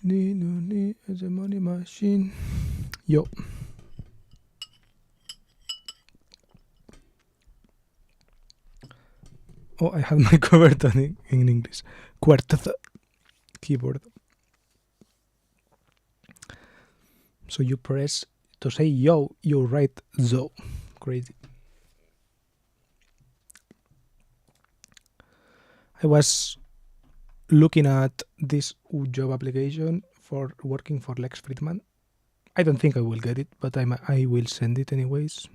As a money machine. Yo. Oh, I have my covered in English. Quartet keyboard. So you press to say yo, you write zo. Crazy. I was looking at this job application for working for Lex Friedman. I don't think I will get it, but I will send it anyways.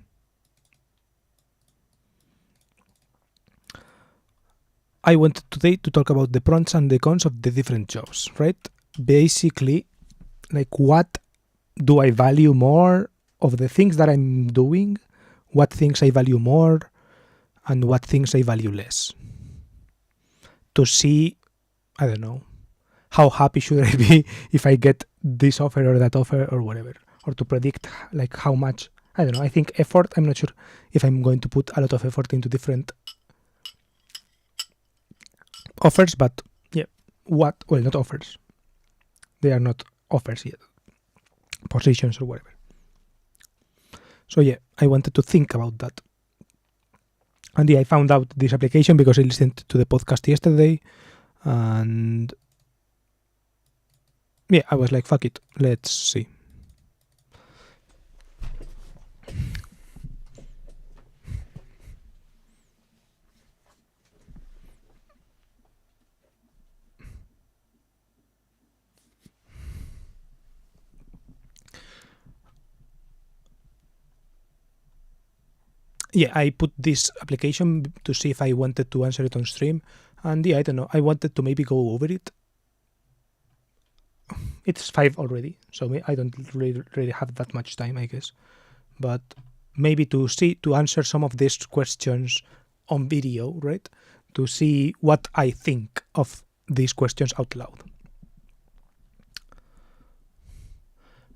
I wanted today to talk about the pros and the cons of the different jobs, right? Basically, like what do I value more of the things that I'm doing, what things I value more, and what things I value less. To see, I don't know, how happy should I be if I get this offer or that offer or whatever, or to predict like how much, I don't know, I think effort, I'm not sure if I'm going to put a lot of effort into different offers, but yeah, well, not offers. They are not offers yet, positions or whatever. So yeah, I wanted to think about that. And yeah, I found out this application because I listened to the podcast yesterday, and yeah, I was like, fuck it, let's see. Yeah, I put this application to see if I wanted to answer it on stream, and yeah, I don't know, I wanted to maybe go over it. It's 5 already, so I don't really have that much time, I guess, but maybe to answer some of these questions on video, right? To see what I think of these questions out loud.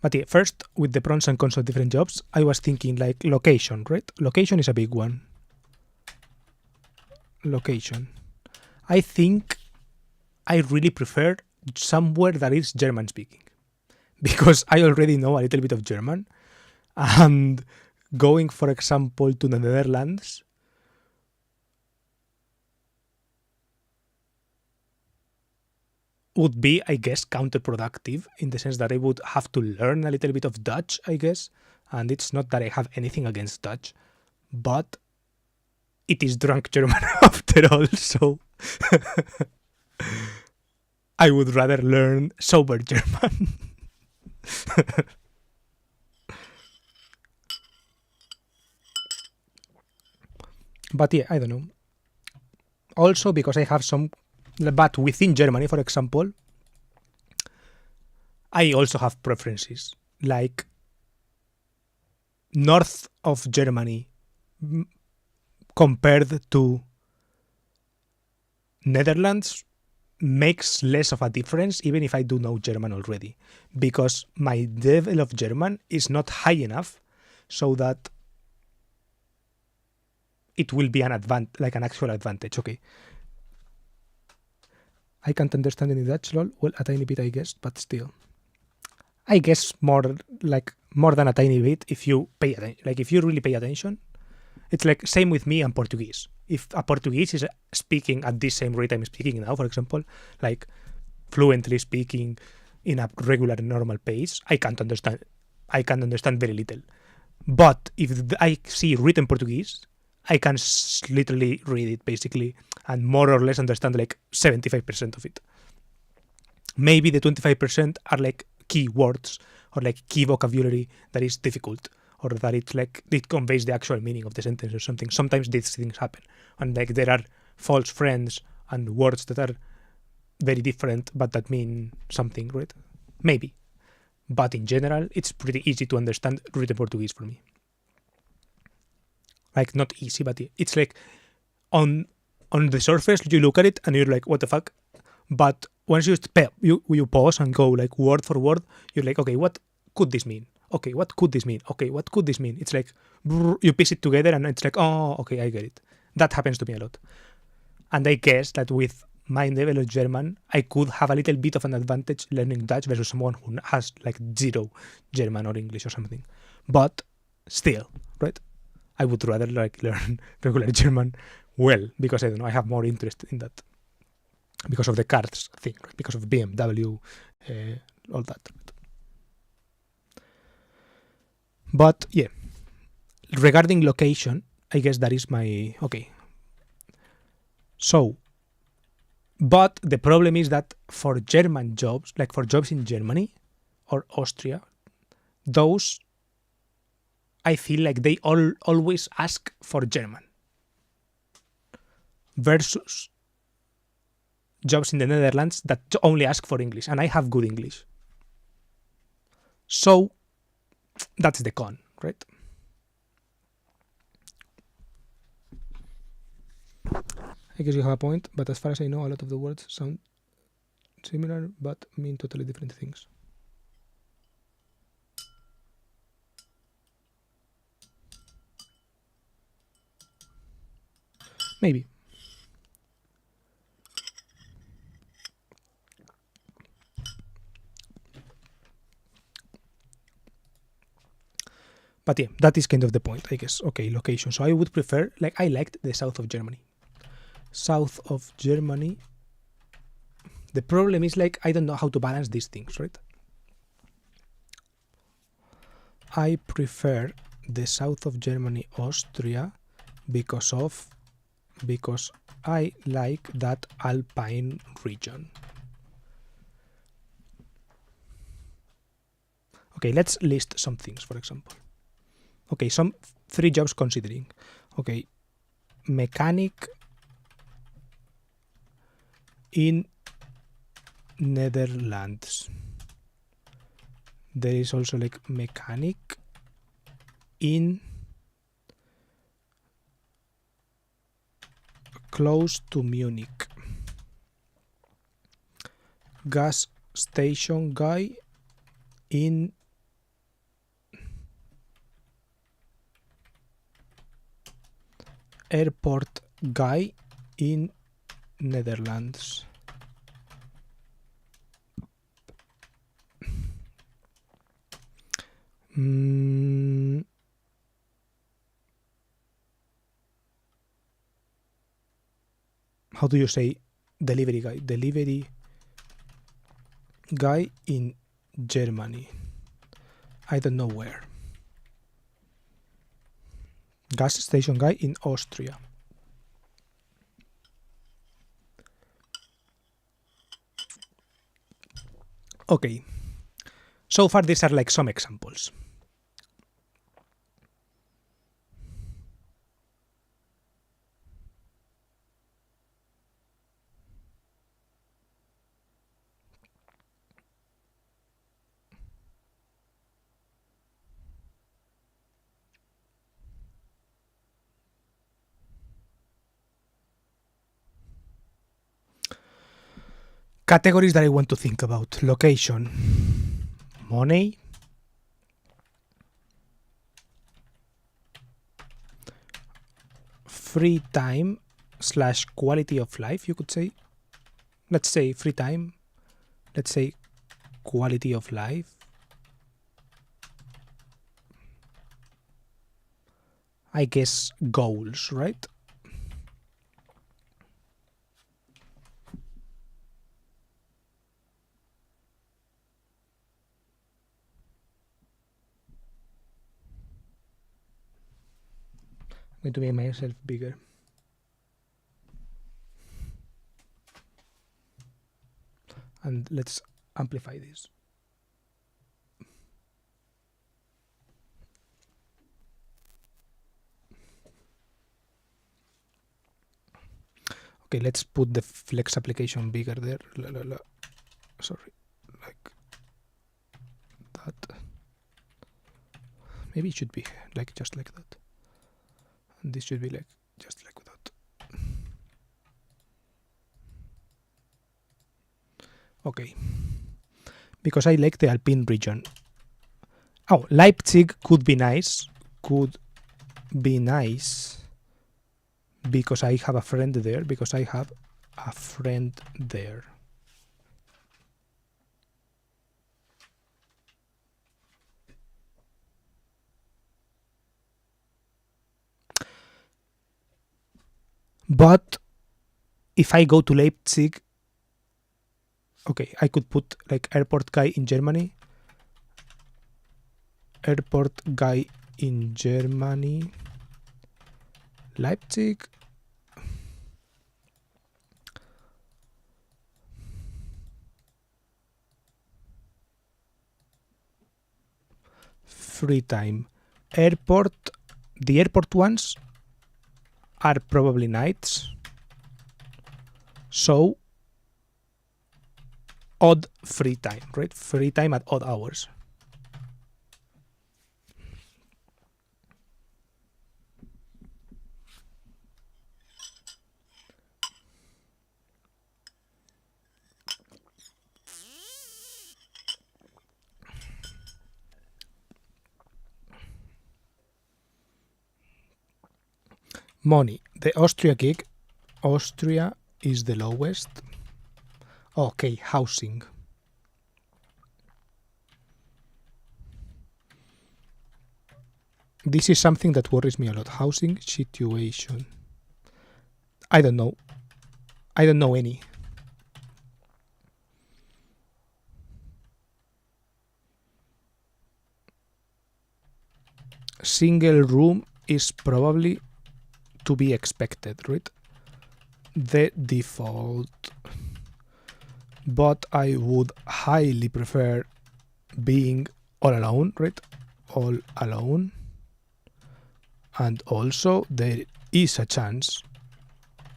But yeah, first, with the pros and cons of different jobs, I was thinking like location, right? Location is a big one. Location. I think I really prefer somewhere that is German speaking, because I already know a little bit of German, and going, for example, to the Netherlands would be, I guess, counterproductive in the sense that I would have to learn a little bit of Dutch, I guess. And it's not that I have anything against Dutch, but it is drunk German after all, so I would rather learn sober German. But yeah, I don't know. Also, because I have some, but within Germany, for example, I also have preferences. Like north of Germany compared to Netherlands makes less of a difference, even if I do know German already, because my level of German is not high enough so that it will be an actual advantage. Okay. I can't understand any Dutch, lol. Well, a tiny bit, I guess, but still. I guess more than a tiny bit if you pay attention. Like, if you really pay attention, it's like same with me and Portuguese. If a Portuguese is speaking at this same rate I'm speaking now, for example, like fluently speaking in a regular normal pace, I can understand very little. But if I see written Portuguese, I can literally read it basically and more or less understand like 75% of it. Maybe the 25% are like key words or like key vocabulary that is difficult, or that it's like it conveys the actual meaning of the sentence or something. Sometimes these things happen, and like there are false friends and words that are very different but that mean something, right? Maybe. But in general, it's pretty easy to understand written Portuguese for me. Like, not easy, but it's like on the surface you look at it and you're like, what the fuck? But once you pause and go like word for word, you're like, okay, what could this mean? Okay, what could this mean? Okay, what could this mean? It's like you piece it together and it's like, oh, okay, I get it. That happens to me a lot. And I guess that with my level of German, I could have a little bit of an advantage learning Dutch versus someone who has like zero German or English or something. But still, right? I would rather like learn regular German well, because I don't know, I have more interest in that because of the cars thing, right? Because of BMW, all that. Right? But yeah, regarding location, I guess that is my okay. So, but the problem is that for German jobs, like for jobs in Germany or Austria, those I feel like they always ask for German versus jobs in the Netherlands that only ask for English, and I have good English. So that's the con, right? I guess you have a point, but as far as I know, a lot of the words sound similar but mean totally different things. Maybe. But yeah, that is kind of the point, I guess. Okay, location. So I would prefer, like, I liked the south of Germany. South of Germany. The problem is, like, I don't know how to balance these things, right? I prefer the south of Germany, Austria, because I like that alpine region. Okay, let's list some things, for example. Okay, some 3 jobs considering. Okay, mechanic in Netherlands. There is also like mechanic in close to Munich. Gas station guy in airport guy in Netherlands. How do you say delivery guy? Delivery guy in Germany. I don't know where. Gas station guy in Austria. Okay. So far these are like some examples. Categories that I want to think about. Location, money, free time / quality of life, you could say. Let's say free time. Let's say quality of life. I guess goals, right? I'm going to make myself bigger. And let's amplify this. Okay, let's put the flex application bigger there. Sorry, like that. Maybe it should be like just like that. And this should be like just like that. Okay, because I like the Alpine region. Oh, Leipzig could be nice. Could be nice because I have a friend there. Because I have a friend there. But if I go to Leipzig, okay, I could put like airport guy in Germany. Airport guy in Germany. Leipzig. Free time. Airport. The airport ones are probably nights. So odd free time, right? Free time at odd hours. Money. The Austria gig. Austria is the lowest. Okay, housing. This is something that worries me a lot. Housing situation. I don't know. I don't know any. Single room is probably to be expected, right? The default. But I would highly prefer being all alone, right? All alone. And also there is a chance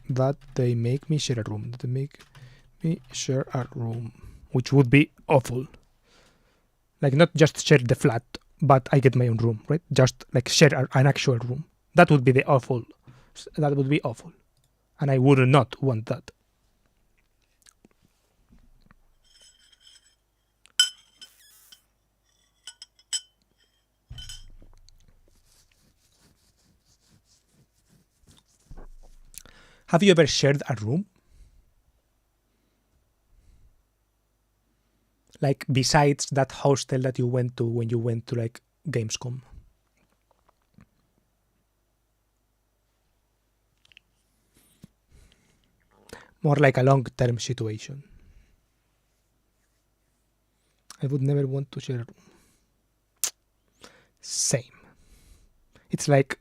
that they make me share a room. That they make me share a room, which would be awful. Like not just share the flat, but I get my own room, right? Just like share an actual room. That would be the awful. That would be awful. And I would not want that. Have you ever shared a room? Like besides that hostel that you went to when you went to like Gamescom? More like a long-term situation. I would never want to share a room. Same. It's like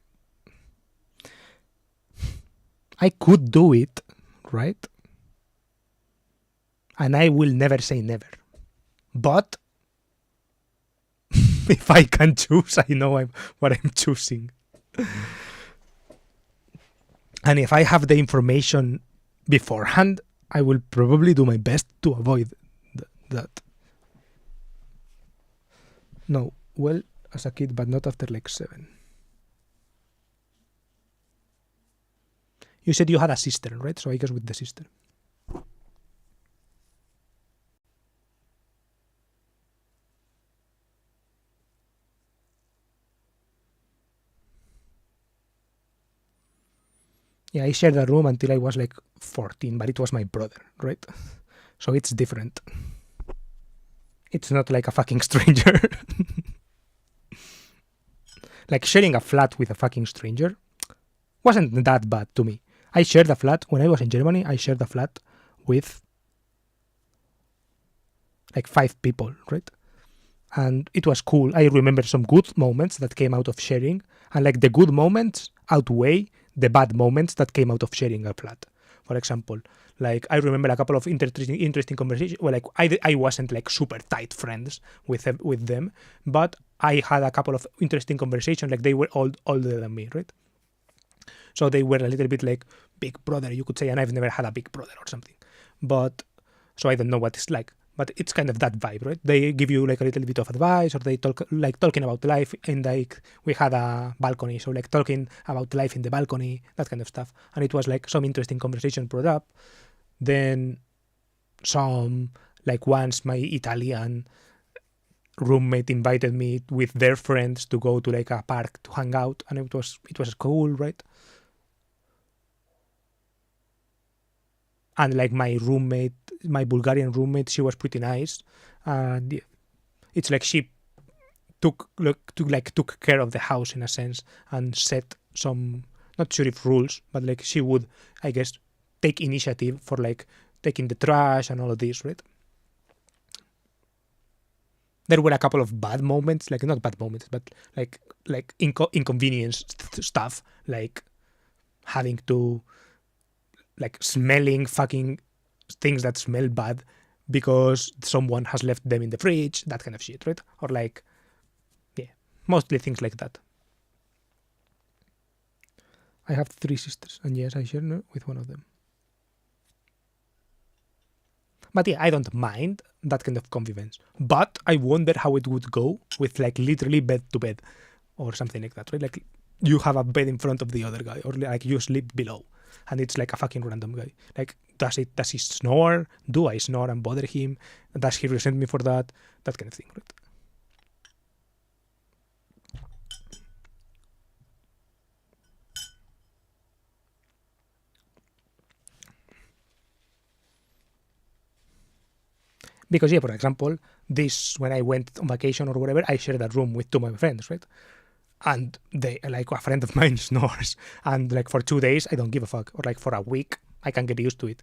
I could do it, right? And I will never say never. But if I can choose, I know what I'm choosing. And if I have the information beforehand, I will probably do my best to avoid that. No, well, as a kid, but not after like 7. You said you had a sister, right? So I guess with the sister. Yeah, I shared a room until I was like 14, but it was my brother, right? So it's different. It's not like a fucking stranger. Like sharing a flat with a fucking stranger wasn't that bad to me. I shared a flat when I was in Germany. I shared a flat with like 5 people, right? And it was cool. I remember some good moments that came out of sharing, and like the good moments outweigh the bad moments that came out of sharing a flat. For example, like I remember a couple of interesting conversations. Well, like I wasn't like super tight friends with them, but I had a couple of interesting conversations. Like they were all older than me, right? So they were a little bit like big brother, you could say, and I've never had a big brother or something. But so I don't know what it's like. But it's kind of that vibe, right? They give you like a little bit of advice, or they talking about life, and like we had a balcony, so like talking about life in the balcony, that kind of stuff. And it was like some interesting conversation brought up. Then some like once my Italian roommate invited me with their friends to go to like a park to hang out, and it was cool, right? And like my roommate, my Bulgarian roommate, she was pretty nice. And yeah, it's like she took care of the house in a sense and set some, not sure if rules, but like she would, I guess, take initiative for like taking the trash and all of this, right? There were a couple of bad moments, like not bad moments, but like inconvenience stuff, like having to like smelling fucking things that smell bad because someone has left them in the fridge, that kind of shit, right? Or like, yeah, mostly things like that. I have 3 sisters, and yes, I share with one of them. But yeah, I don't mind that kind of convivence. But I wonder how it would go with like literally bed to bed or something like that, right? Like you have a bed in front of the other guy, or like you sleep below, and it's like a fucking random guy. Like, does he snore? Do I snore and bother him? Does he resent me for that? That kind of thing, right? Because yeah, for example, this when I went on vacation or whatever, I shared a room with two of my friends, right? And they like a friend of mine snores, and like for 2 days I don't give a fuck, or like for a week I can get used to it.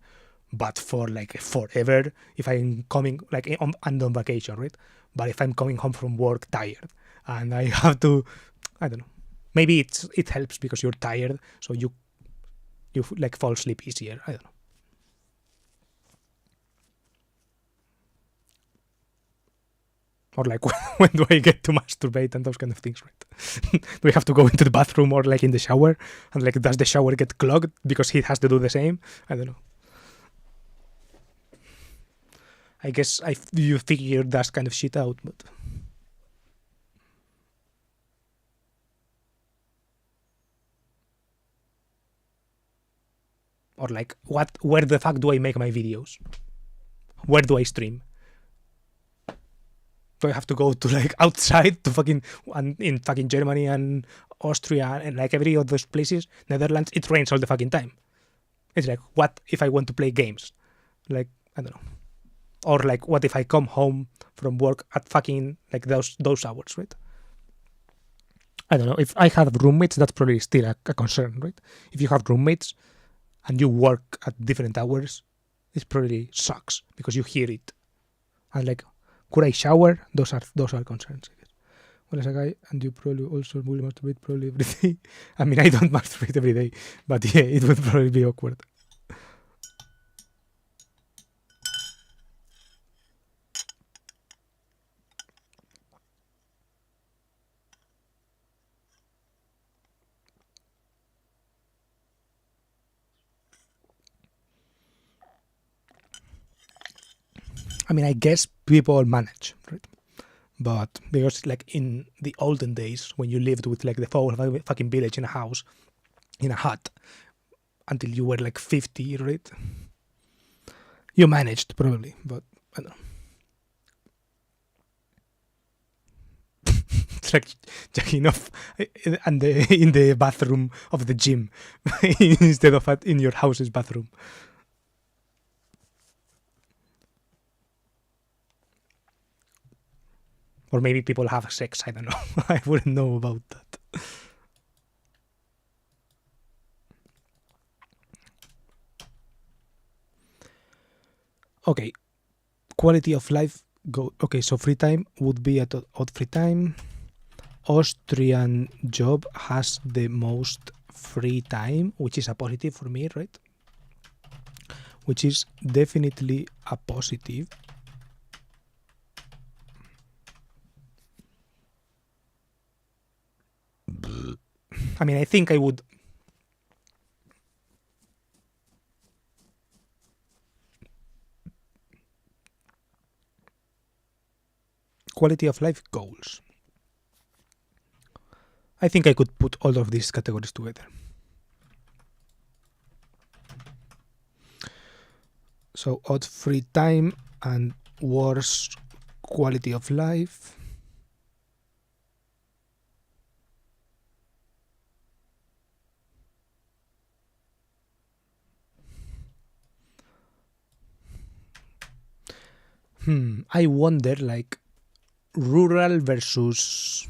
But for like forever, if I'm coming like on vacation, right? But if I'm coming home from work tired and I have to, I don't know, maybe it helps because you're tired, so you like fall asleep easier. I don't know. Or like when do I get to masturbate and those kind of things, right? Do we have to go into the bathroom or like in the shower, and like does the shower get clogged because he has to do the same? I don't know. I guess you figure that kind of shit out, but or like where the fuck do I make my videos? Where do I stream? Do I have to go to like outside to fucking and in fucking Germany and Austria and like every of those places, Netherlands, it rains all the fucking time. It's like, what if I want to play games? Like, I don't know. Or like, what if I come home from work at fucking like those hours, right? I don't know. If I have roommates, that's probably still a concern, right? If you have roommates and you work at different hours, it probably sucks because you hear it. And like, could I shower? Those are concerns, I guess. Well, as a guy, and you probably also will masturbate probably every day. I mean, I don't masturbate every day, but yeah, it would probably be awkward. I mean, I guess people manage, right? But because like in the olden days when you lived with like the whole fucking village in a house, in a hut, until you were like 50, right? You managed probably, but I don't know. It's like jacking off and in the bathroom of the gym instead of in your house's bathroom. Or maybe people have sex. I don't know. I wouldn't know about that. Okay, quality of life. Go. Okay, so free time would be at odd free time. Austrian job has the most free time, which is a positive for me, right? Which is definitely a positive. I mean, I think I would. Quality of life goals. I think I could put all of these categories together. So, odd free time and worse quality of life. I wonder, like, rural versus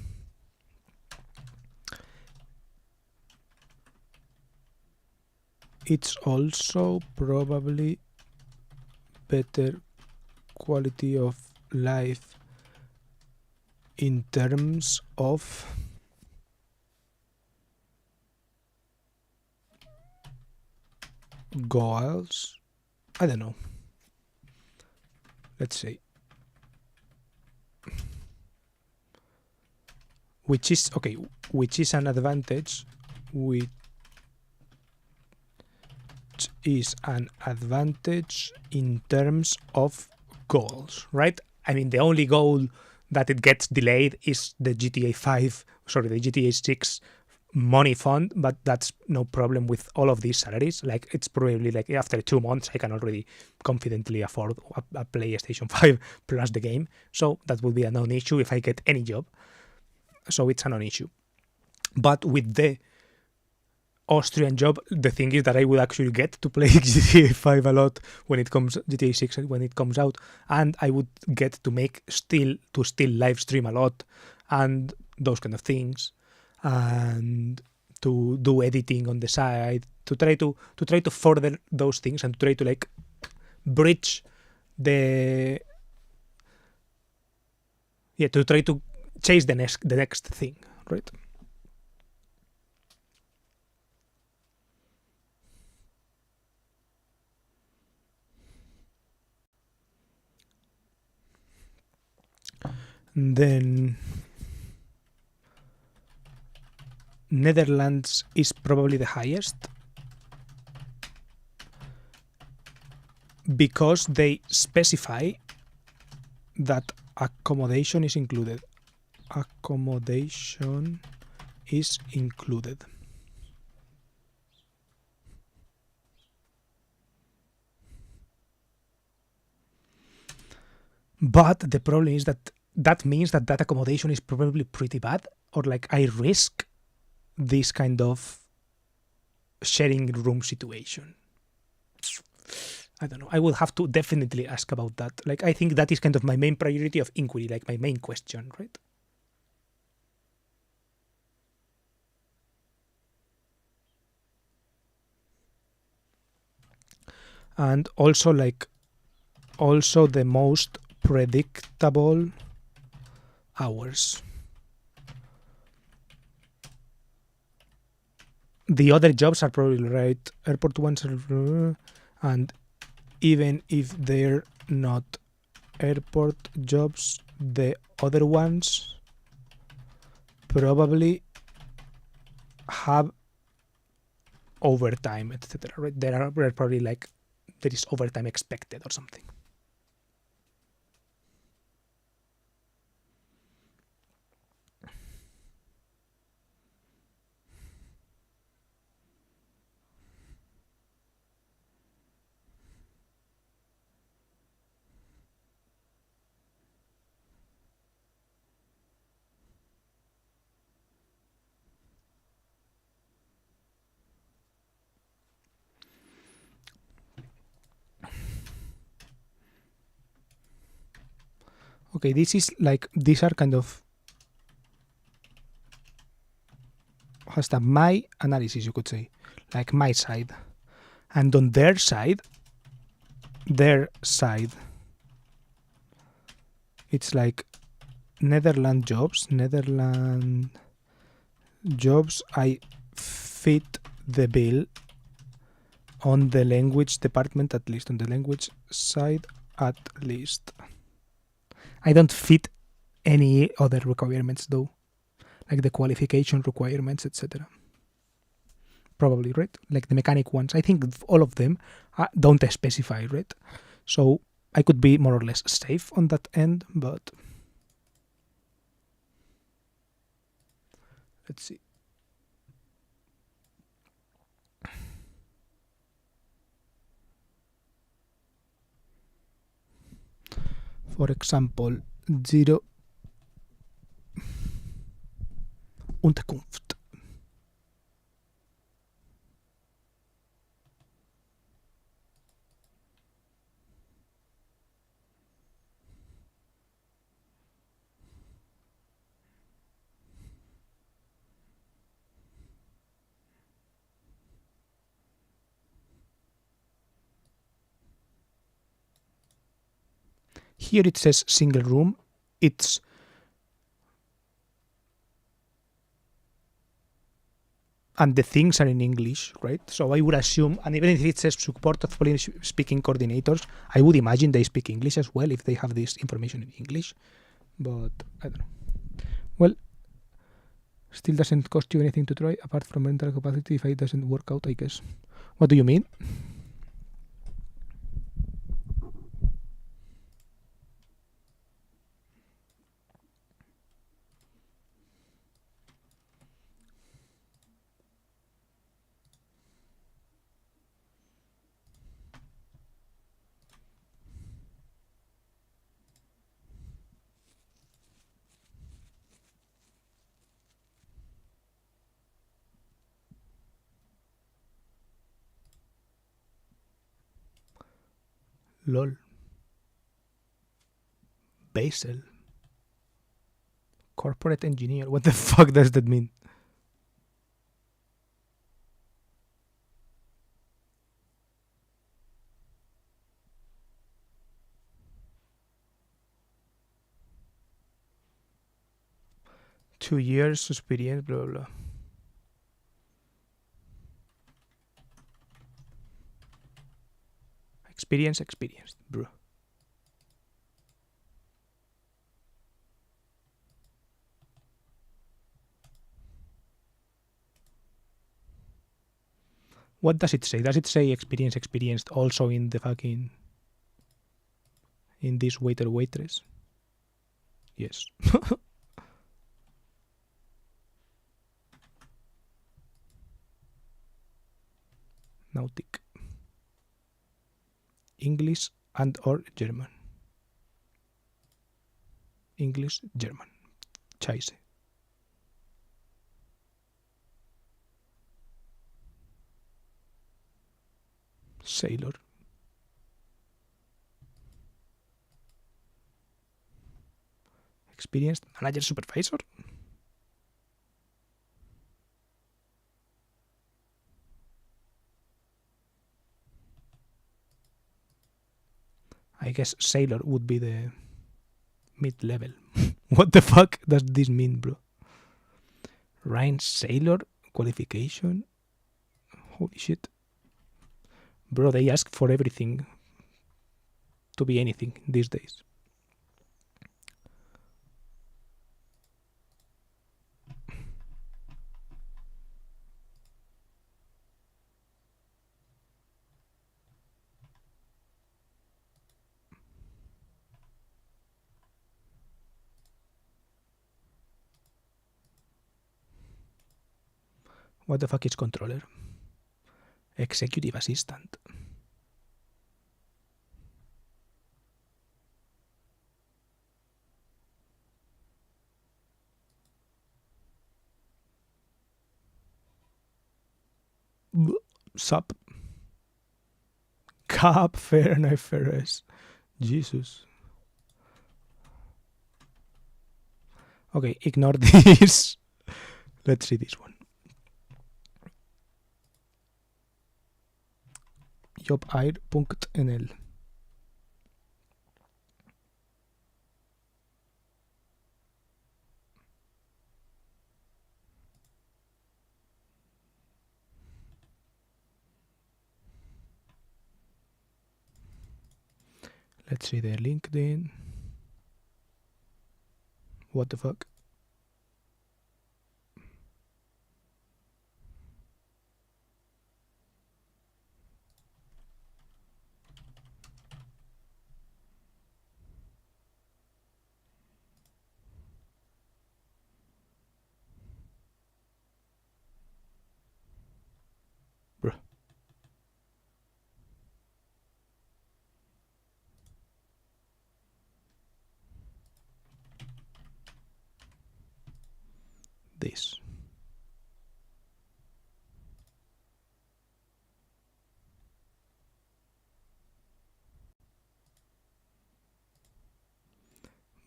it's also probably better quality of life in terms of goals. I don't know. Let's say. Which is an advantage, which is an advantage in terms of goals, right? I mean, the only goal that it gets delayed is the GTA 6 money fund, but that's no problem with all of these salaries. Like, it's probably like after 2 months, I can already confidently afford a PlayStation 5 plus the game. So that would be a non-issue if I get any job. So it's a non-issue. But with the Austrian job, the thing is that I would actually get to play GTA 5 a lot when it comes GTA 6 when it comes out, and I would get to still live stream a lot and those kind of things, and to do editing on the side, to try to further those things and to try to like bridge the to try to chase the next thing, right? Then Netherlands is probably the highest because they specify that accommodation is included. Accommodation is included. But the problem is that means that accommodation is probably pretty bad, or like I risk this kind of sharing room situation. I don't know. I will have to definitely ask about that. Like, I think that is kind of my main priority of inquiry, like my main question, right? And also the most predictable hours. The other jobs are probably right. Airport ones are, and even if they're not airport jobs, the other ones probably have overtime, etc. Right? There are probably like there is overtime expected or something. Okay, these are kind of hasta my analysis, you could say, like my side, and on their side, it's like Netherlands jobs. I fit the bill on the language department, at least on the language side, at least. I don't fit any other requirements though, like the qualification requirements, etc. Probably, right? Like the mechanic ones. I think all of them don't specify, right? So I could be more or less safe on that end, but let's see. For example, zero Unterkunft. Here it says single room. It's and the things are in English, right? So I would assume, and even if it says support of Polish speaking coordinators, I would imagine they speak English as well if they have this information in English. But I don't know. Well, still doesn't cost you anything to try, apart from mental capacity. If it doesn't work out, I guess. What do you mean? LOL. Basel. Corporate engineer. What the fuck does that mean? Two years experience, blah, blah, blah. Experienced, bro. What does it say? Does it say experienced also in the fucking... in this waiter waitress? Yes. Nautic. English and or German. English, German. Scheiße. Sailor. Experienced manager supervisor. I guess sailor would be the mid-level. What the fuck does this mean, bro? Rhine sailor qualification? Holy shit. Bro, they ask for everything to be anything these days. What the fuck is controller? Executive assistant. Sup. Cap, Fahrenheit, Ferris. Jesus. Okay, ignore this. Let's see this one. jobair.nl. Let's see their LinkedIn. What the fuck? Bruh. This.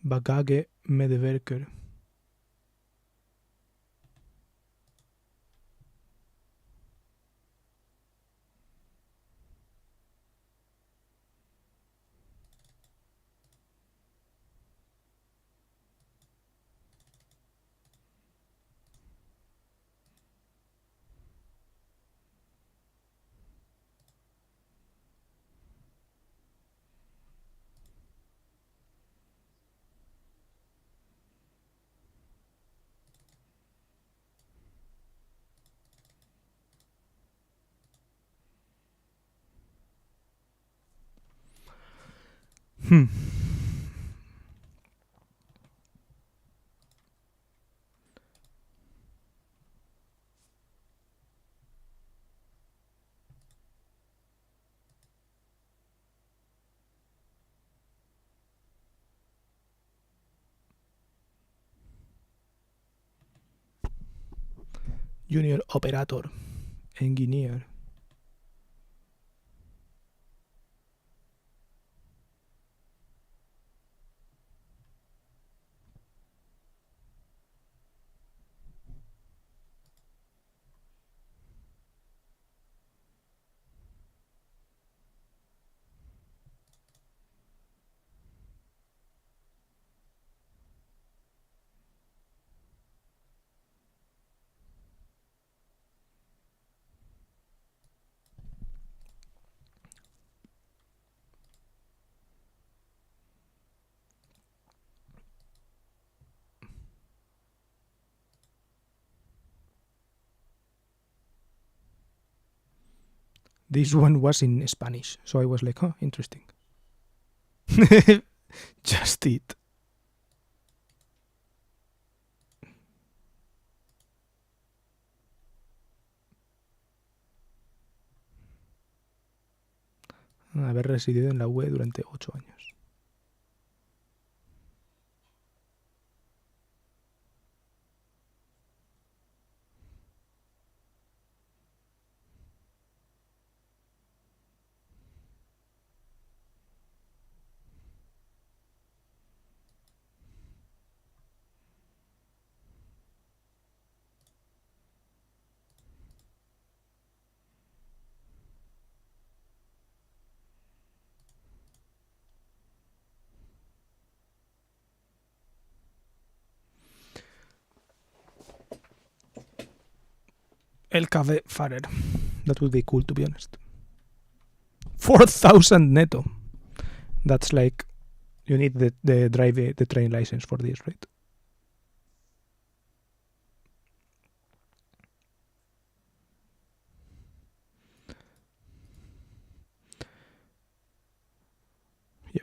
Bagage medewerker. Hmm. Junior operator. Engineer. This one was in Spanish, so I was like, huh, interesting. Just it. Haber residido en la UE durante 8 años. El Café Farer. That would be cool, to be honest. 4,000 netto. That's like, you need the train license for this, right? Yeah.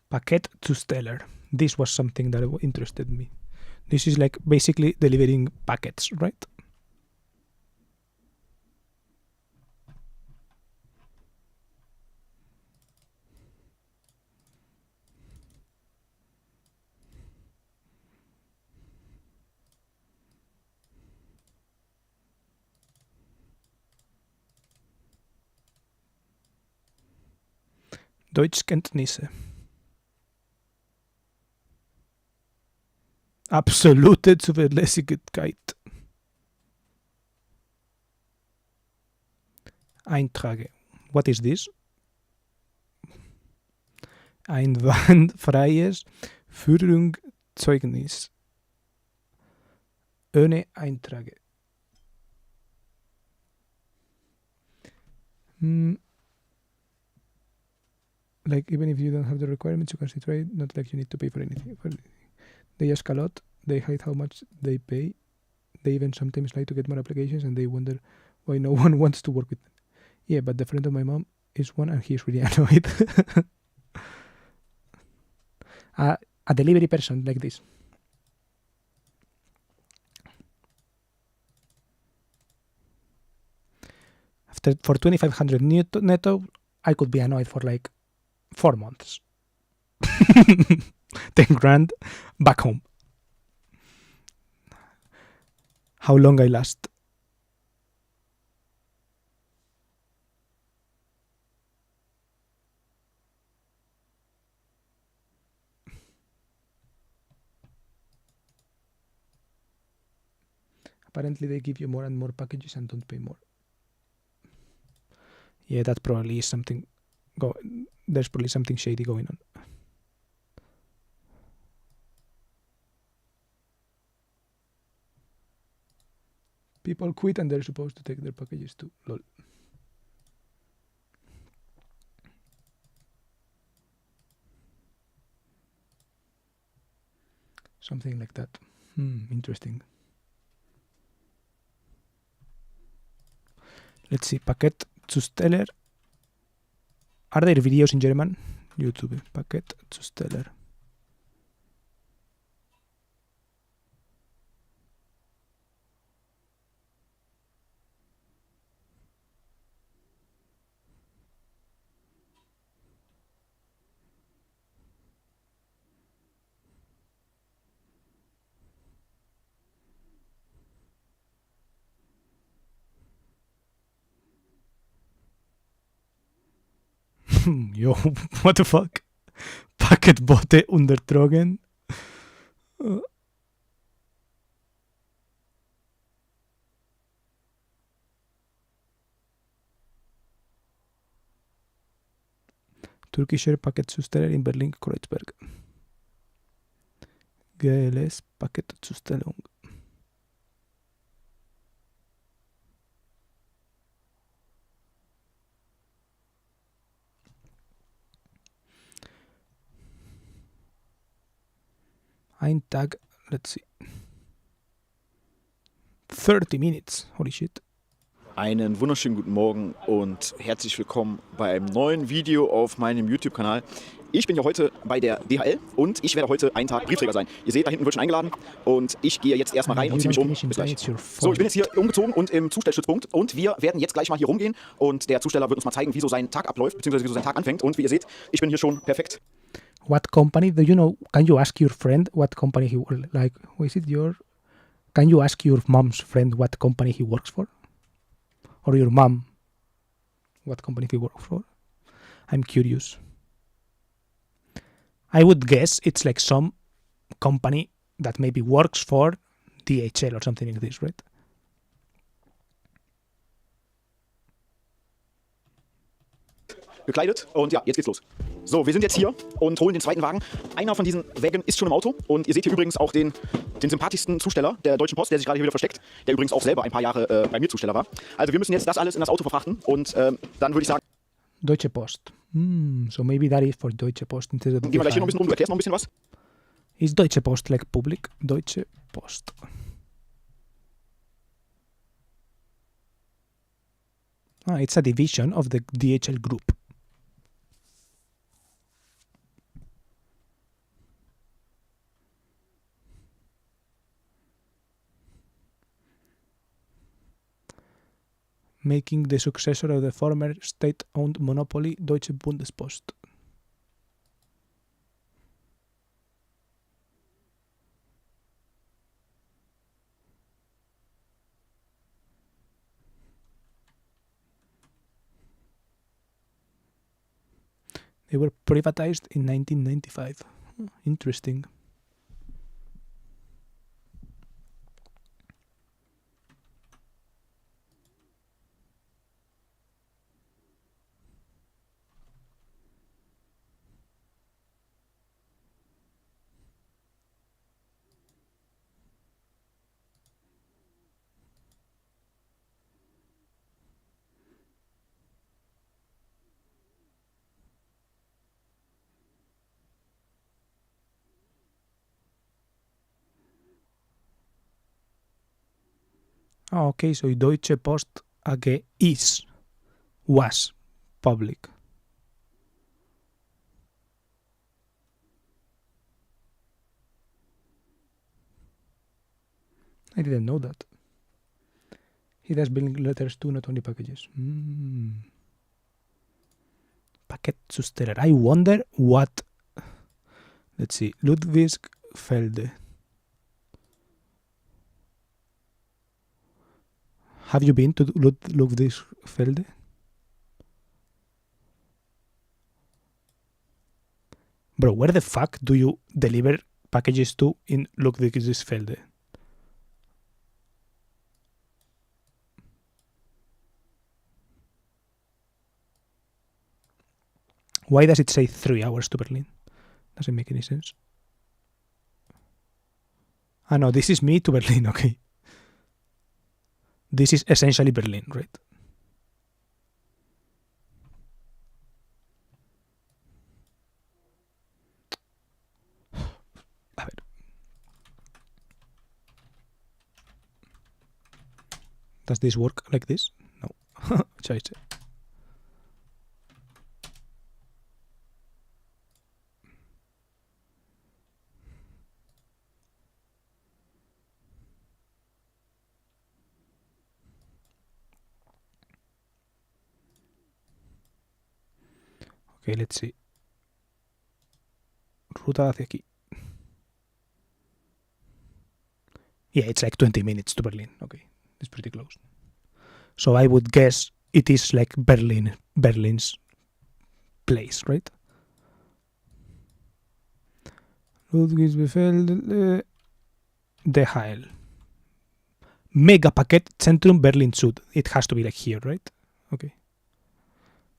Paquet to Stellar. This was something that interested me. This is like basically delivering packets, right? Deutschkenntnisse. Absolute Zuverlässigkeit. Eintrage. What is this? Einwandfreies Führungszeugnis. Ohne Eintrage. Like, even if you don't have the requirements, you can see trade, not like you need to pay for anything. They ask a lot, they hide how much they pay. They even sometimes like to get more applications and they wonder why no one wants to work with them. Yeah, but the friend of my mom is one and he's really annoyed. A delivery person like this. For 2,500 netto, I could be annoyed for like 4 months. 10 grand back home. How long I last. Apparently they give you more and more packages and don't pay more. Yeah, that probably is something. There's probably something shady going on. People quit and they're supposed to take their packages too. Lol. Something like that. Interesting. Let's see, Paketzusteller. Are there videos in German? YouTube, Paketzusteller. Yo, what the fuck? Paketbote untertrogen. Türkischer Paketzusteller in Berlin-Kreuzberg. GLS Paketzustellung. Ein Tag, let's see. 30 minutes, holy shit. Einen wunderschönen guten Morgen und herzlich willkommen bei einem neuen Video auf meinem YouTube-Kanal. Ich bin ja heute bei der DHL und ich werde heute einen Tag Briefträger sein. Ihr seht, da hinten wird schon eingeladen und ich gehe jetzt erstmal rein und ziehe mich um. Bis gleich. So, ich bin jetzt hier umgezogen und im Zustellstützpunkt und wir werden jetzt gleich mal hier rumgehen und der Zusteller wird uns mal zeigen, wie so sein Tag abläuft, beziehungsweise wie so sein Tag anfängt. Und wie ihr seht, ich bin hier schon perfekt. What company, do you know, can you ask your friend what company he, like, what is it your, can you ask your mom's friend what company he works for? Or your mom, what company he works for? I'm curious. I would guess it's like some company that maybe works for DHL or something like this, right? Gekleidet und ja, jetzt geht's los. So, wir sind jetzt hier und holen den zweiten Wagen. Einer von diesen Wägen ist schon im Auto und ihr seht hier übrigens auch den sympathischsten Zusteller der Deutschen Post, der sich gerade hier wieder versteckt, der übrigens auch selber ein paar Jahre bei mir Zusteller war. Also wir müssen jetzt das alles in das Auto verfrachten und dann würde ich sagen... Deutsche Post. So maybe that is for Deutsche Post. Gehen wir gleich hier noch ein bisschen rum, du erklärst noch ein bisschen was? Is Deutsche Post like public? Deutsche Post. Ah, it's a division of the DHL group. Making the successor of the former state-owned monopoly Deutsche Bundespost. They were privatized in 1995. Interesting. Oh, okay, so Deutsche Post AG was public. I didn't know that. He does billing letters too, not only packages. Paketzusteller. I wonder what... Let's see. Ludwigsfelde. Have you been to Ludwigsfelde? Bro, where the fuck do you deliver packages to in Ludwigsfelde? Why does it say 3 hours to Berlin? Doesn't make any sense. Ah, no, this is me to Berlin, okay. This is essentially Berlin, right? A ver. Does this work like this? No. Scheiße. Okay, let's see. Ruta hacia aquí. Yeah, it's like 20 minutes to Berlin. Okay, it's pretty close. So I would guess it is like Berlin's place, right? Ludwigsfeld, DHL. Megapaket Zentrum Berlin Süd. It has to be like here, right? Okay.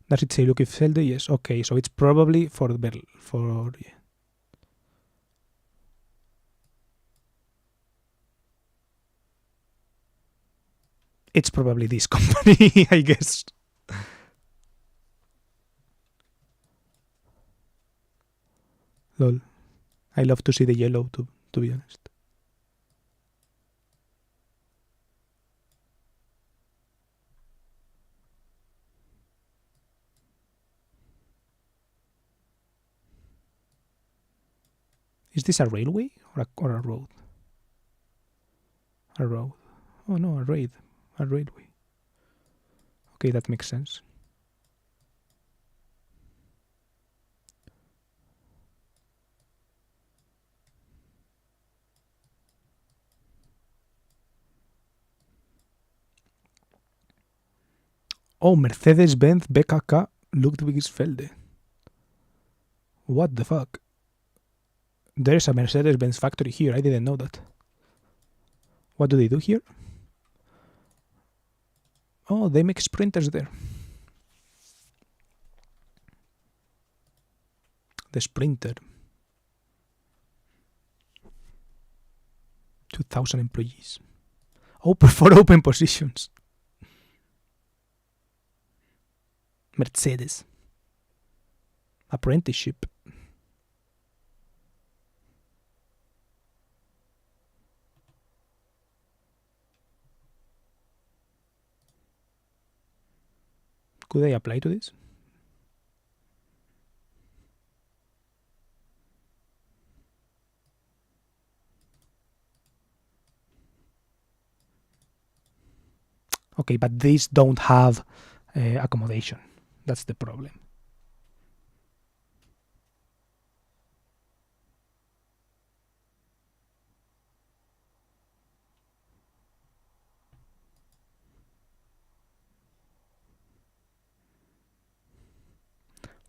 Does it say Ludwigsfelde? Yes. Okay, so it's probably for yeah. It's probably this company, I guess. Lol. I love to see the yellow, to be honest. Is this a railway or a road? A road. Oh no, a railway. Okay, that makes sense. Oh, Mercedes-Benz BKK Ludwigsfelde. What the fuck? There's a Mercedes-Benz factory here. I didn't know that. What do they do here? Oh, they make sprinters there. The Sprinter. 2,000 employees. Open for open positions. Mercedes. Apprenticeship. Could I apply to this? Okay, but these don't have accommodation. That's the problem.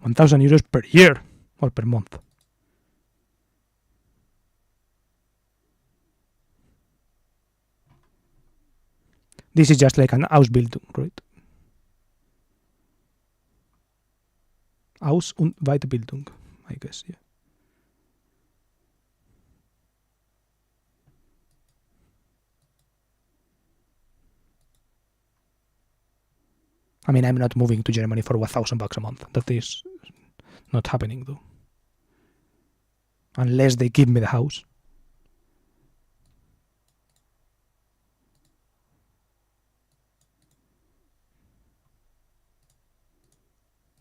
€1,000 per year or per month. This is just like an Ausbildung, right? Aus- und Weiterbildung, I guess, yeah. I mean, I'm not moving to Germany for $1,000 a month. That is not happening, though. Unless they give me the house.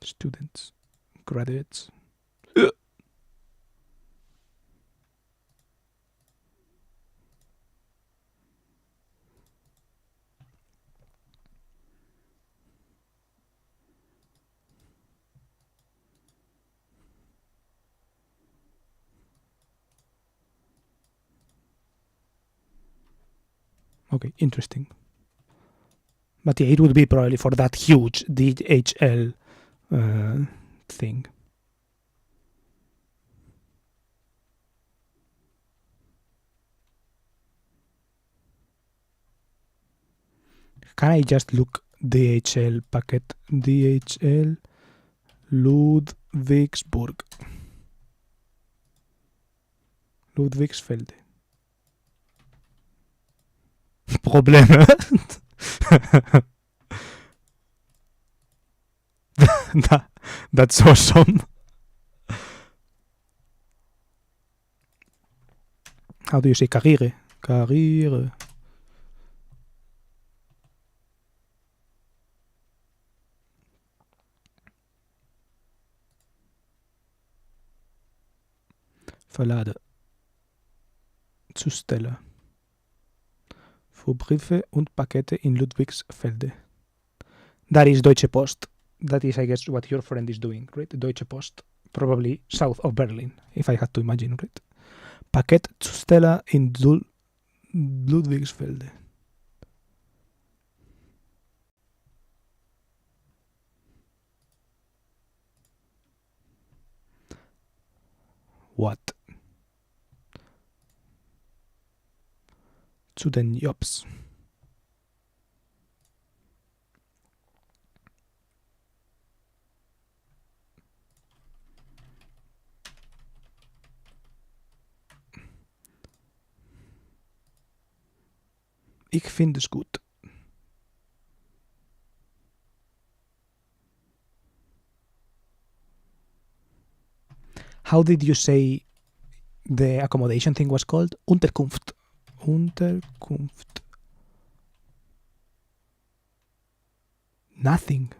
Students, graduates. Okay, interesting. But yeah, it would be probably for that huge DHL thing. Can I just look DHL packet? DHL Ludwigsburg. Ludwigsfelde. Probleme. That's awesome. How do you say carriere? Carriere. Verlade. Zusteller. Für Briefe und Pakete in Ludwigsfelde. That is Deutsche Post. That is, I guess, what your friend is doing, right? Deutsche Post. Probably south of Berlin, if I had to imagine, right? Paketzusteller in Ludwigsfelde. What? Zu den Jobs. Ich finde es gut. How did you say the accommodation thing was called? Unterkunft. Unterkunft. Nothing.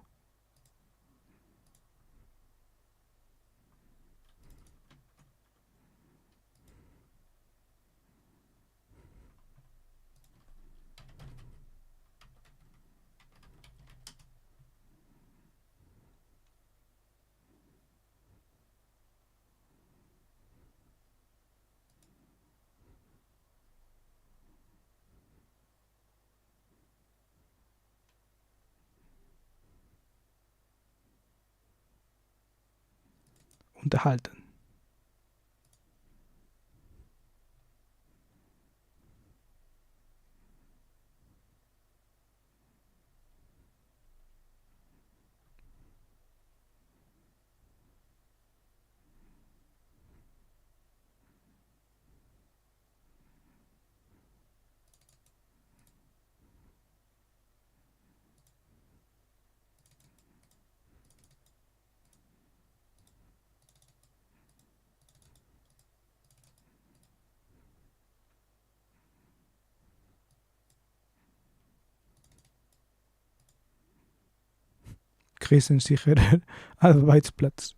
Unterhalten. Krisensicherer Arbeitsplatz.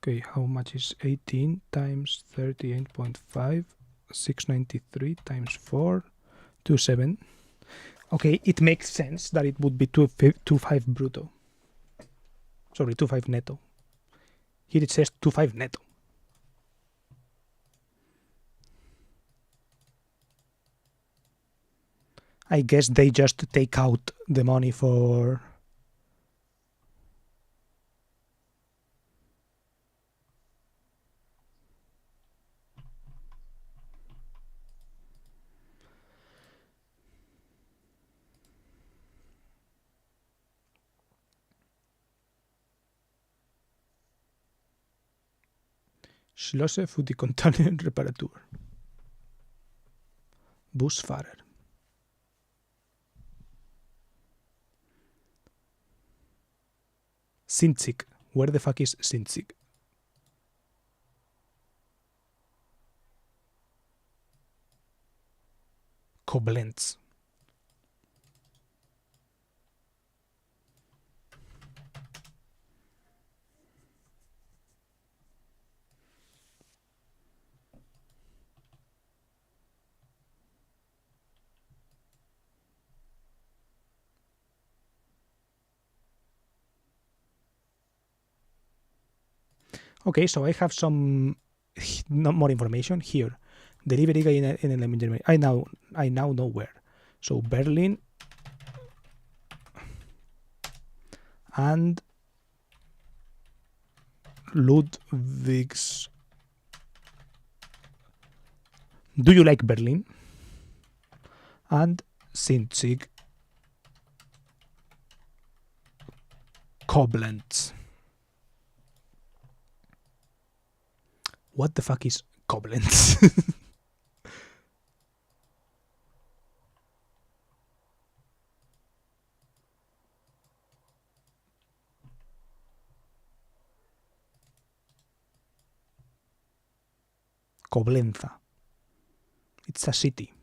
Okay, how much is 18 times 38.5? 693 times 4, 27. Okay, it makes sense that it would be 25 brutto. Sorry, 25 netto. Here it says 25 netto. I guess they just take out the money for... Schlosse für die Containerreparatur. Busfahrer. Sinzig. Where the fuck is Sinzig? Koblenz. Okay, so I have some more information here. Delivery guy in elementary. I now know where. So Berlin and Ludwigs. Do you like Berlin? And Sinzig. Koblenz. What the fuck is Koblenz? Koblenza. It's a city.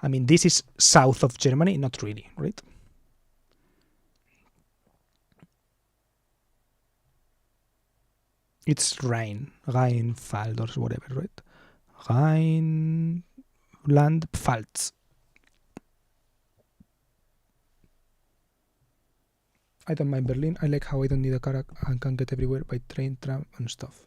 I mean, this is south of Germany, not really, right? It's Rheinfeld or whatever, right? Rheinland-Pfalz. I don't mind Berlin. I like how I don't need a car and can get everywhere by train, tram, and stuff.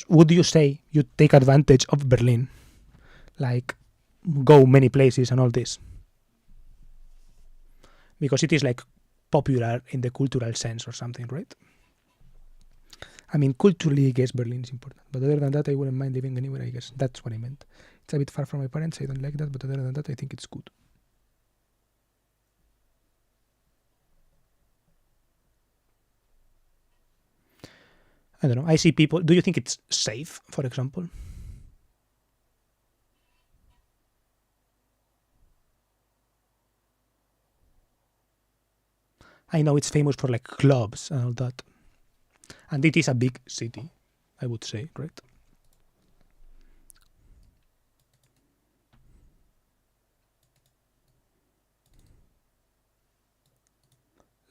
Would you say you take advantage of Berlin? Like, go many places and all this? Because it is like popular in the cultural sense or something, right? I mean, culturally, I guess Berlin is important. But other than that, I wouldn't mind living anywhere, I guess. That's what I meant. It's a bit far from my parents. I don't like that. But other than that, I think it's good. I don't know. I see people. Do you think it's safe, for example? I know it's famous for like clubs and all that. And it is a big city, I would say, right?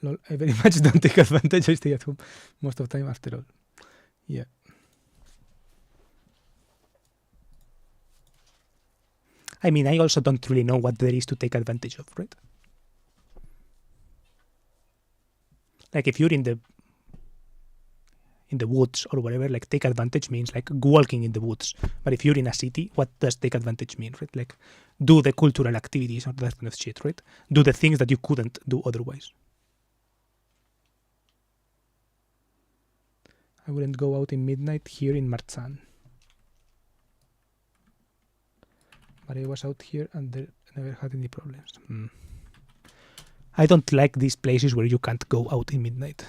Lol, I very much don't take advantage. I stay at home most of the time after all. Yeah. I mean, I also don't really know what there is to take advantage of, right? Like if you're in the woods or whatever, like take advantage means like walking in the woods. But if you're in a city, what does take advantage mean, right? Like do the cultural activities or that kind of shit, right? Do the things that you couldn't do otherwise. I wouldn't go out in midnight here in Marzahn. But I was out here and there never had any problems. I don't like these places where you can't go out in midnight.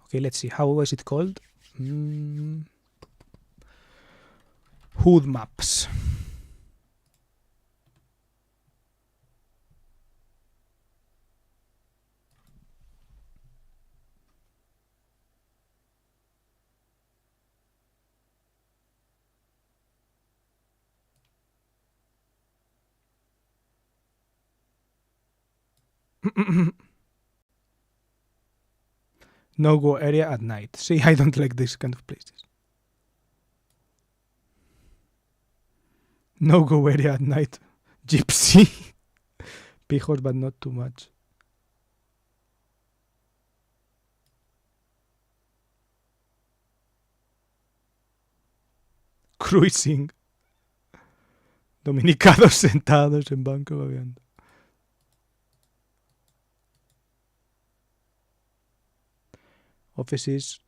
Okay, let's see. How was it called? Hood maps. No-go area at night. See, I don't like this kind of places. No-go area at night. Gypsy. Pijos, but not too much. Cruising. Dominicanos sentados en banco babeando. Offices,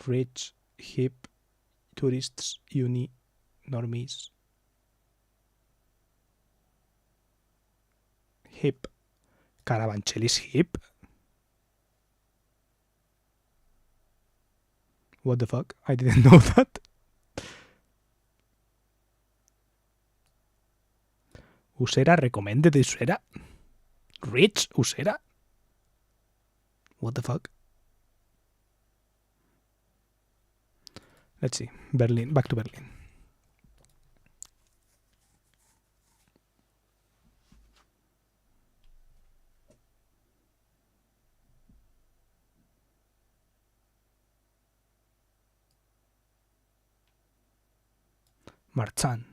rich, hip, tourists, uni, normies. Hip. Carabanchel is hip? What the fuck? I didn't know that. Usera recommended Usera? Rich Usera? What the fuck? Let's see. Berlin. Back to Berlin. Marzahn.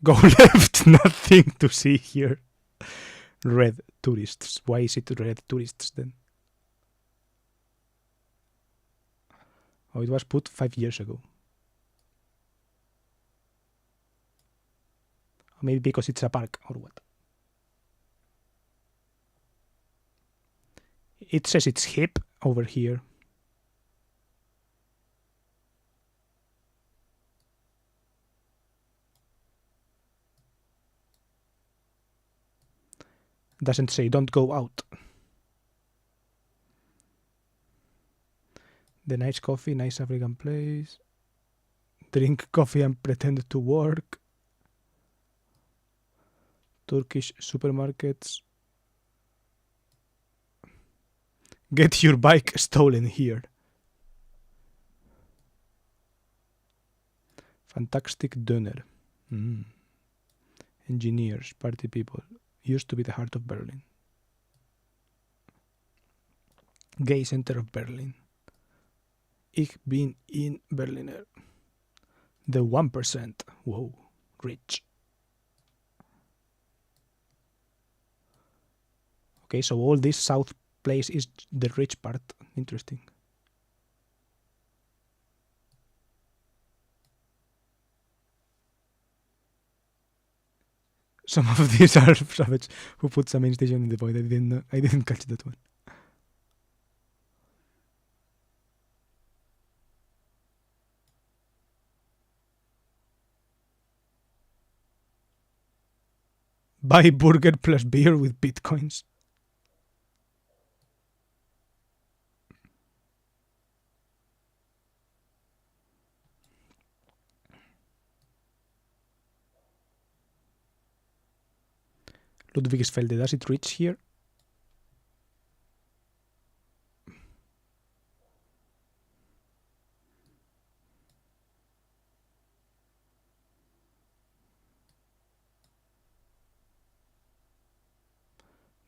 Go left. Nothing to see here. Red tourists. Why is it red tourists then? Oh, it was put 5 years ago. Or maybe because it's a park or what. It says it's hip over here. Doesn't say don't go out. The nice coffee, nice African place. Drink coffee and pretend to work. Turkish supermarkets. Get your bike stolen here. Fantastic Döner. Engineers, party people. Used to be the heart of Berlin. Gay center of Berlin. Ich bin in Berliner. The 1%. Whoa, rich. Okay, so all this south place is the rich part. Interesting. Some of these are savage who put some main station in the void. I didn't catch that one. Buy burger plus beer with bitcoins. Ludwigsfelde, does it reach here?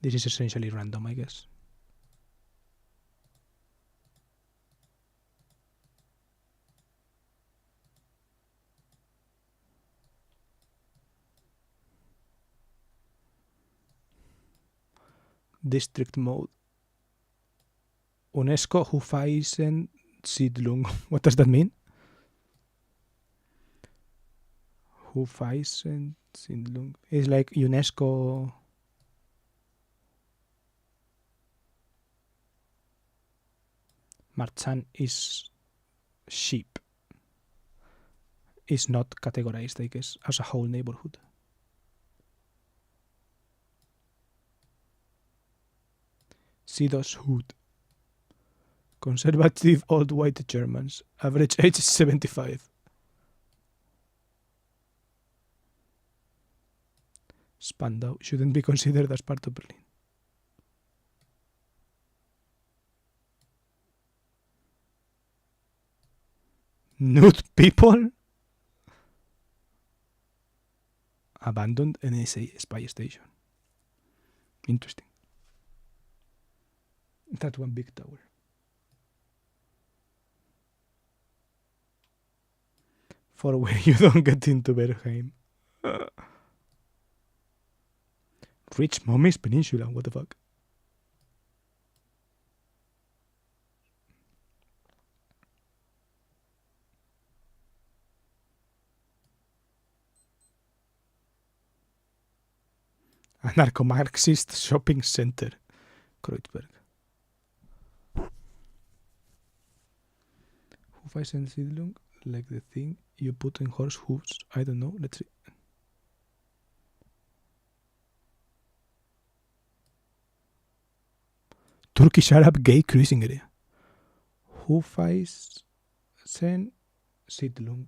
This is essentially random, I guess. District mode. UNESCO Hufeisen Siedlung. What does that mean? Hufeisen Siedlung. It's like UNESCO. Marzahn is sheep. Is not categorized, I guess, as a whole neighborhood. Sidoshut. Conservative old white Germans. Average age is 75. Spandau shouldn't be considered as part of Berlin. Nude people? Abandoned NSA spy station. Interesting. That one big tower. For where you don't get into Bergheim. Rich Mommy's Peninsula, what the fuck? Anarcho-Marxist shopping center, Kreuzberg. Hufeisensiedlung, like the thing you put in horse hooves. I don't know. Let's see. Turkish Arab gay cruising area. Hufeisensiedlung,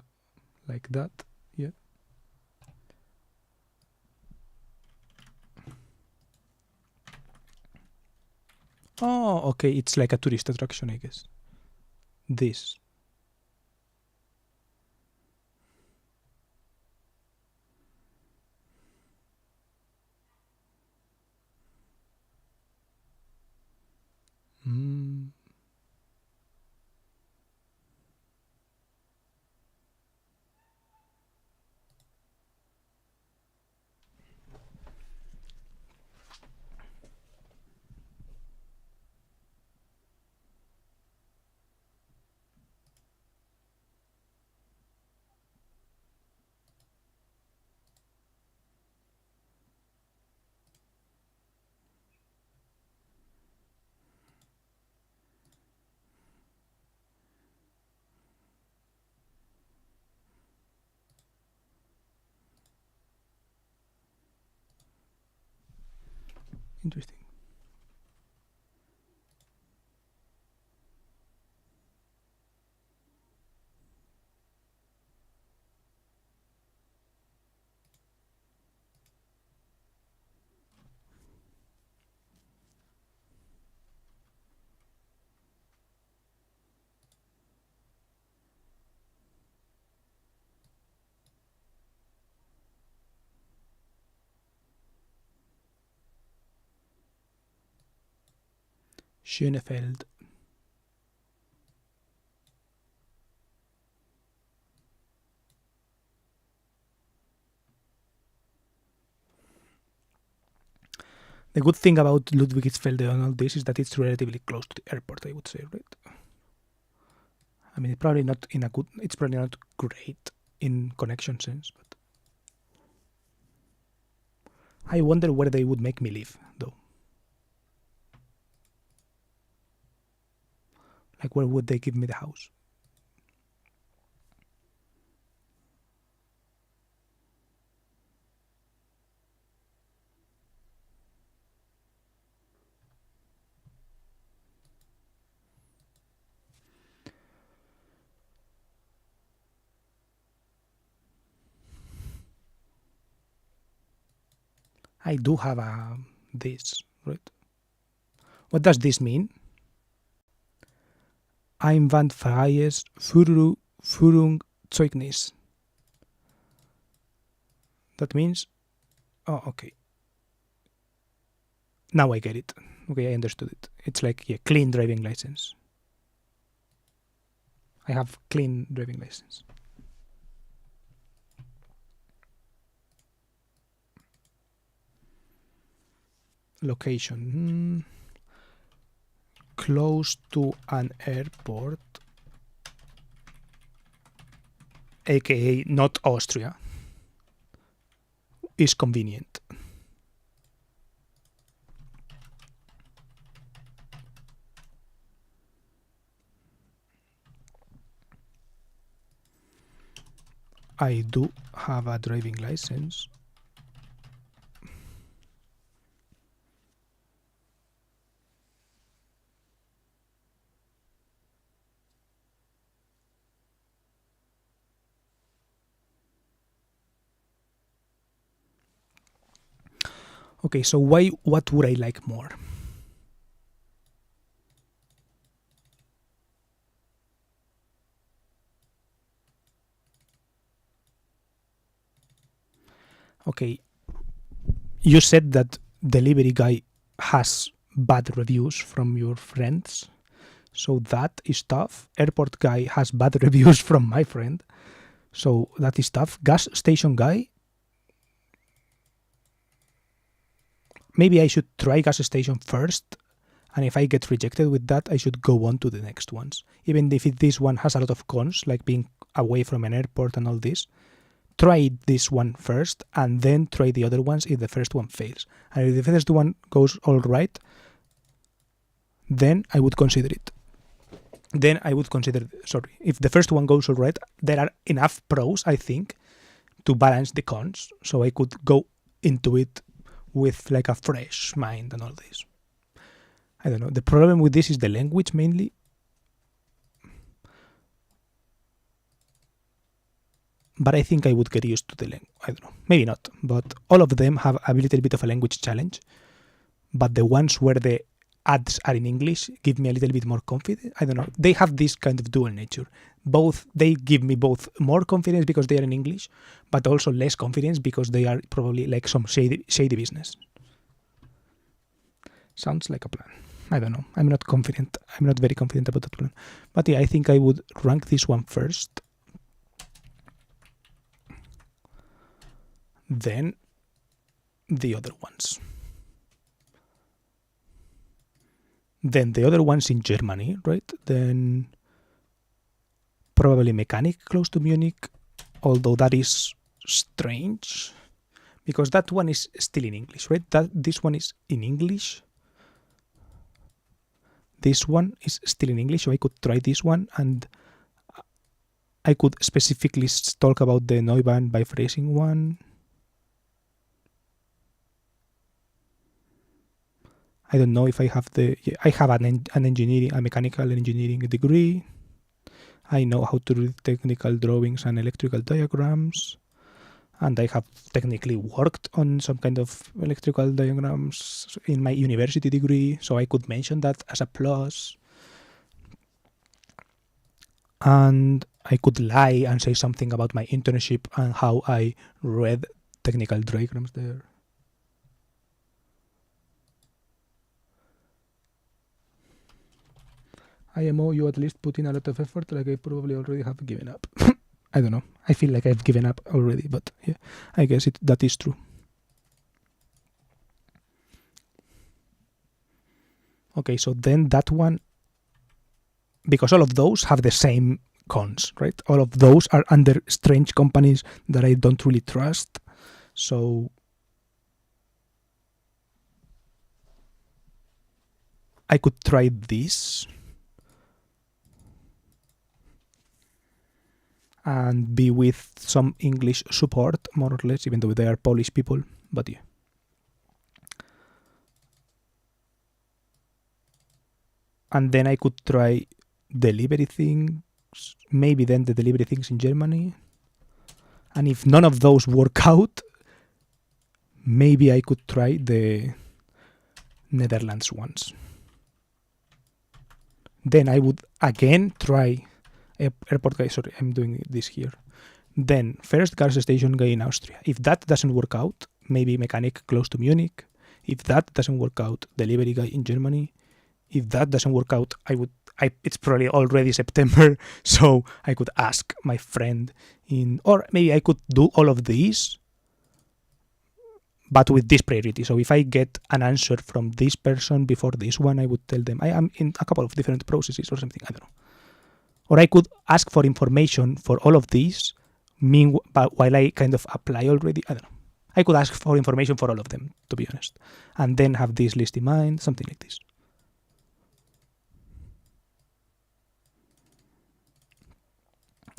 like that. Yeah. Oh, okay. It's like a tourist attraction, I guess. This. Interesting. Schönefeld. The good thing about Ludwigsfelde and all this is that it's relatively close to the airport, I would say, right? I mean, it's probably not great in connection sense, but I wonder where they would make me live, though. Like, where would they give me the house? I do have this, right? What does this mean? Einwandfreies Führungszeugnis. That means, oh, okay. Now I get it. Okay, I understood it. It's like a clean driving license. I have clean driving license. Location. Close to an airport, aka not Austria, is convenient. I do have a driving license. Okay, so what would I like more? Okay, you said that delivery guy has bad reviews from your friends, so that is tough. Airport guy has bad reviews from my friend, so that is tough. Gas station guy, maybe I should try gas station first, and if I get rejected with that, I should go on to the next ones. Even if this one has a lot of cons, like being away from an airport and all this, try this one first, and then try the other ones if the first one fails. And if the first one goes all right, then I would consider it. If the first one goes all right, there are enough pros, I think, to balance the cons, so I could go into it with like a fresh mind and all this. I don't know. The problem with this is the language mainly. But I think I would get used to the language. I don't know. Maybe not. But all of them have a little bit of a language challenge. But the ones where the ads are in English give me a little bit more confidence. I don't know. They have this kind of dual nature. They give me both more confidence because they are in English, but also less confidence because they are probably like some shady business. Sounds like a plan. I don't know. I'm not confident. I'm not very confident about that plan. But yeah, I think I would rank this one first. Then the other ones. Then the other ones in Germany, right? Then probably mechanic close to Munich, although that is strange because that one is still in English, right? This one is in English. This one is still in English, so I could try this one, and I could specifically talk about the Neumann biphrasing one. I don't know if I have I have a mechanical engineering degree. I know how to read technical drawings and electrical diagrams. And I have technically worked on some kind of electrical diagrams in my university degree, so I could mention that as a plus. And I could lie and say something about my internship and how I read technical diagrams there. IMO, you at least put in a lot of effort, like I probably already have given up. I don't know. I feel like I've given up already, but yeah, I guess that is true. Okay, so then that one, because all of those have the same cons, right? All of those are under strange companies that I don't really trust. So I could try this and be with some English support, more or less, even though they are Polish people, but yeah. And then I could try delivery things, maybe then the delivery things in Germany. And if none of those work out, maybe I could try the Netherlands ones. Then I would again try airport guy. Sorry, I'm doing this here. Then first gas station guy in Austria. If that doesn't work out, maybe mechanic close to Munich. If that doesn't work out, delivery guy in Germany. If that doesn't work out, it's probably already September, so I could ask my friend or maybe I could do all of these, but with this priority. So if I get an answer from this person before this one, I would tell them I am in a couple of different processes or something, I don't know. Or I could ask for information for all of these, while I kind of apply already, I don't know. I could ask for information for all of them, to be honest, and then have this list in mind, something like this.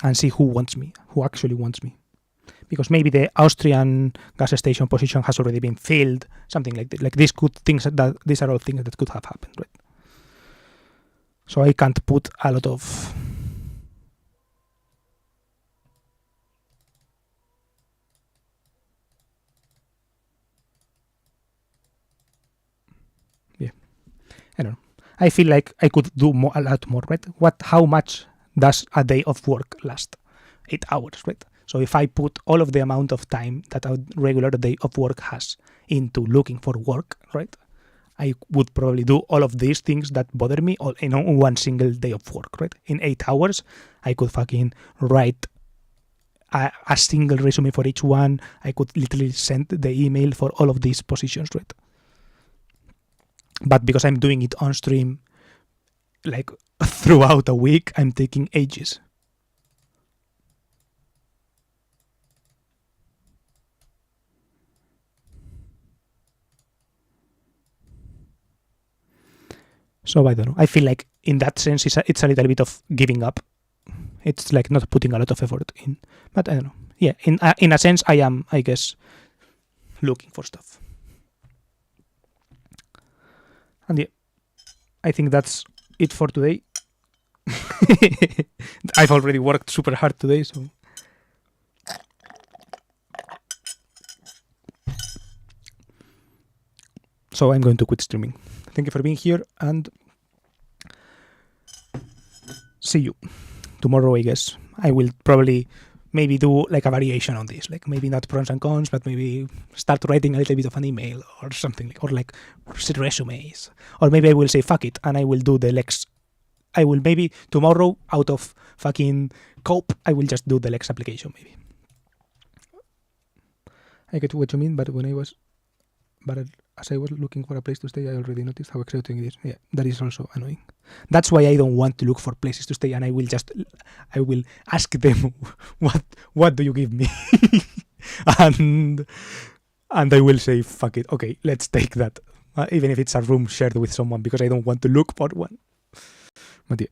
And see who actually wants me. Because maybe the Austrian gas station position has already been filled, something like that. Like these are all things that could have happened, right? So I can't put a lot of I don't know. I feel like I could do a lot more, right? How much does a day of work last? 8 hours, right? So if I put all of the amount of time that a regular day of work has into looking for work, right? I would probably do all of these things that bother me in one single day of work, right? In 8 hours, I could fucking write a single resume for each one. I could literally send the email for all of these positions, right? But because I'm doing it on stream, like throughout a week, I'm taking ages. So I don't know. I feel like in that sense, it's a little bit of giving up. It's like not putting a lot of effort in. But I don't know. Yeah, in a sense, I am, I guess, looking for stuff. And yeah, I think that's it for today. I've already worked super hard today, so. So I'm going to quit streaming. Thank you for being here, and see you tomorrow, I guess. I will probably maybe do like a variation on this, like maybe not pros and cons, but maybe start writing a little bit of an email or something, or like resumes. Or maybe I will say fuck it, and I will do the Lex. I will maybe tomorrow, out of fucking cope, I will just do the Lex application maybe. I get what you mean, but as I was looking for a place to stay, I already noticed how exciting it is. Yeah, that is also annoying. That's why I don't want to look for places to stay, and I will ask them, what do you give me? and I will say, fuck it, okay, let's take that. Even if it's a room shared with someone, because I don't want to look for one. But yeah.